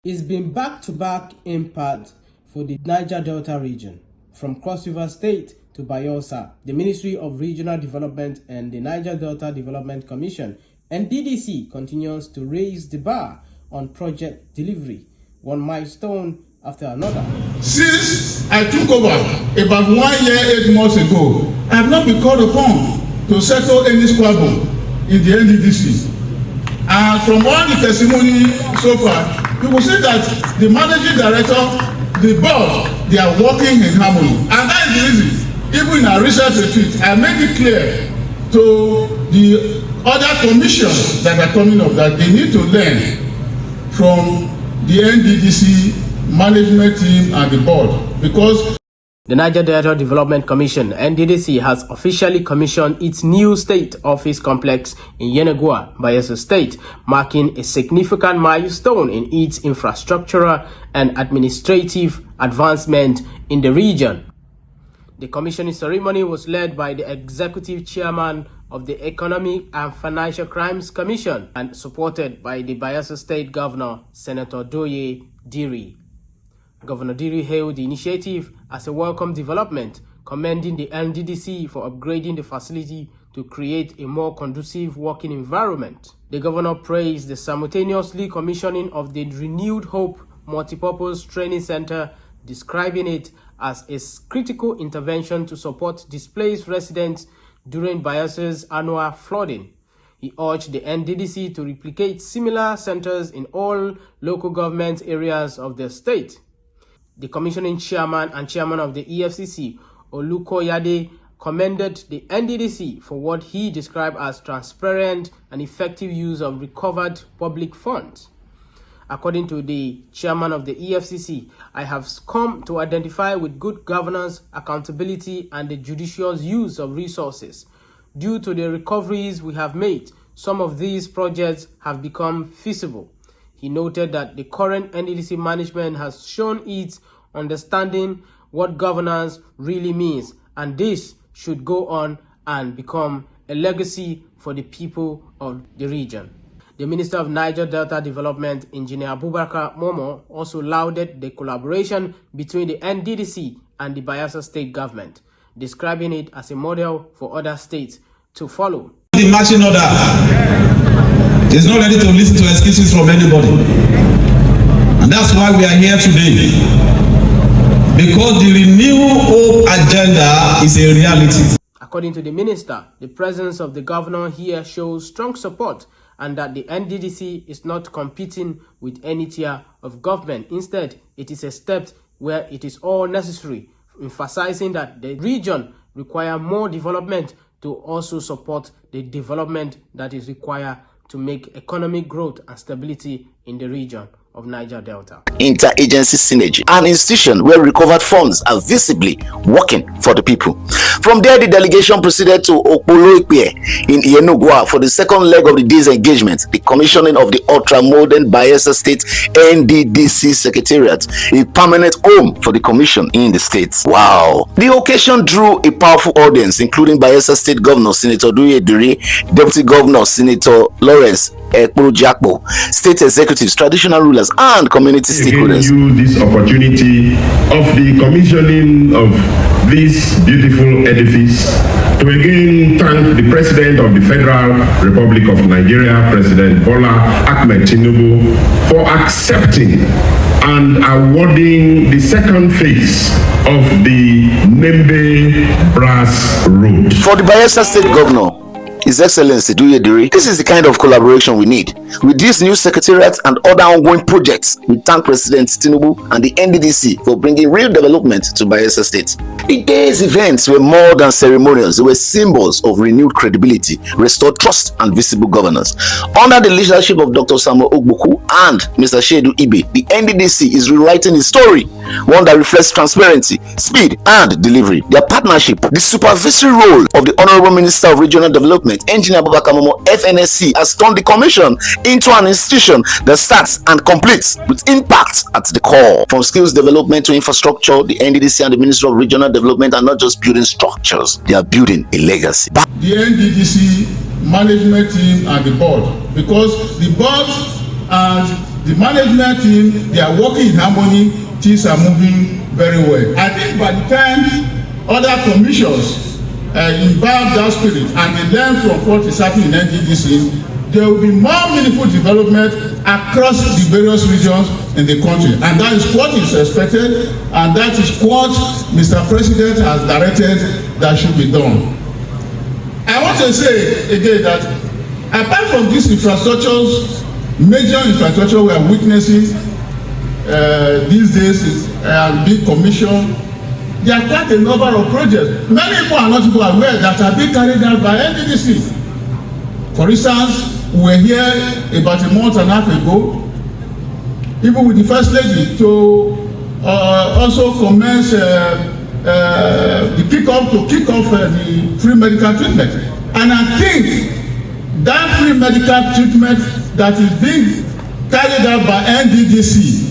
It's been back-to-back impact for the Niger Delta region. From Cross River State to Bayelsa, the Ministry of Regional Development and the Niger Delta Development Commission (NDDC) continues to raise the bar on project delivery, one milestone after another. Since I took over about 1 year, 8 months ago, I have not been called upon to settle any squabble in the NDDC. And from all the testimony so far, you will see that the managing director, the board, they are working in harmony. And that is the reason, even in our research retreat, I made it clear to the other commissions that are coming up that they need to learn from the NDDC management team and the board, because the Niger Delta Development Commission (NDDC) has officially commissioned its new state office complex in Yenagoa, Bayelsa State, marking a significant milestone in its infrastructural and administrative advancement in the region. The commissioning ceremony was led by the executive chairman of the Economic and Financial Crimes Commission and supported by the Bayelsa State Governor, Senator Doye Diri. Governor Diri hailed the initiative as a welcome development, commending the NDDC for upgrading the facility to create a more conducive working environment. The governor praised the simultaneously commissioning of the Renewed Hope Multipurpose Training Center, describing it as a critical intervention to support displaced residents during Bayelsa's annual flooding. He urged the NDDC to replicate similar centers in all local government areas of the state. The commissioning chairman and chairman of the EFCC, Olukoyade, commended the NDDC for what he described as transparent and effective use of recovered public funds. According to the chairman of the EFCC, I have come to identify with good governance, accountability, and the judicious use of resources. Due to the recoveries we have made, some of these projects have become feasible. He noted that the current NDDC management has shown its understanding what governance really means, and this should go on and become a legacy for the people of the region. The Minister of Niger Delta Development, Engineer Abubakar Momo, also lauded the collaboration between the NDDC and the Bayelsa State government, describing it as a model for other states to follow. The marching order is not ready to listen to excuses from anybody. And that's why we are here today. Because the Renew Hope agenda is a reality. According to the minister, the presence of the governor here shows strong support and that the NDDC is not competing with any tier of government. Instead, it is a step where it is all necessary, emphasizing that the region requires more development to also support the development that is required to make economic growth and stability in the region of Niger Delta. Interagency synergy, an institution where recovered funds are visibly working for the people. From there, the delegation proceeded to Okpolo-Ikpe in Yenagoa for the second leg of the day's engagement, the commissioning of the ultra-modern Bayelsa State NDDC Secretariat, a permanent home for the commission in the state. Wow! The occasion drew a powerful audience, including Bayelsa State Governor Senator Doye Diri, Deputy Governor Senator Lawrence Jakbo, state executives, traditional rulers, and community stakeholders. Use this opportunity of the commissioning of this beautiful edifice to again thank the President of the Federal Republic of Nigeria, President Bola Ahmed Tinubu, for accepting and awarding the second phase of the Nembe Brass Road. For the Bayelsa State Governor, His Excellency Doye Diri, this is the kind of collaboration we need. With this new secretariat and other ongoing projects, we thank President Tinubu and the NDDC for bringing real development to Bayelsa State. The day's events were more than ceremonials. They were symbols of renewed credibility, restored trust, and visible governance. Under the leadership of Dr. Samuel Ogboku and Mr. Shedu Ibe, the NDDC is rewriting its story, one that reflects transparency, speed, and delivery. Their partnership, the supervisory role of the Honorable Minister of Regional Development, Engineer Abubakar Momo, FNSC, has turned the commission into an institution that starts and completes with impact at the core. From skills development to infrastructure, the NDDC and the Ministry of Regional Development are not just building structures, they are building a legacy. The NDDC management team and the board, because the board and the management team, they are working in harmony, things are moving very well. I think by the time other commissions imbibe that spirit and they learn from what is happening in NDDC, there will be more meaningful development across the various regions in the country. And that is what is expected, and that is what Mr. President has directed that should be done. I want to say again that apart from these infrastructures, major infrastructure we are witnessing these days big commission, there are quite a number of projects. Many people are not even aware that are being carried out by NDDC. For instance, we were here about a month and a half ago, even with the First Lady, to also commence the kick off the free medical treatment. And I think that free medical treatment that is being carried out by NDDC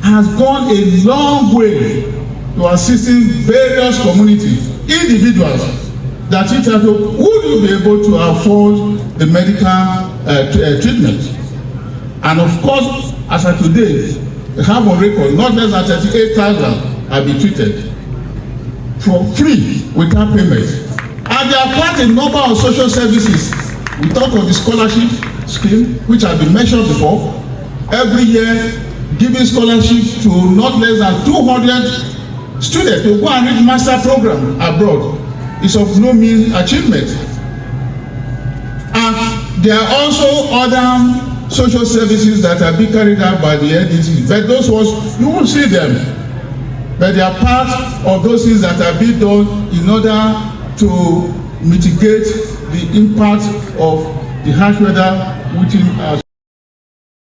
has gone a long way to assisting various communities, individuals that would you be able to afford the medical treatment. And of course, as of today, we have on record not less than 38,000 have been treated for free without payment. And there are quite a number of social services. We talk of the scholarship scheme, which has been mentioned before. Every year, giving scholarship to not less than 200 students to go and read master program abroad is of no mean achievement. And there are also other social services that are being carried out by the NDC, but those ones, you won't see them. But they are part of those things that are being done in order to mitigate the impact of the harsh weather which has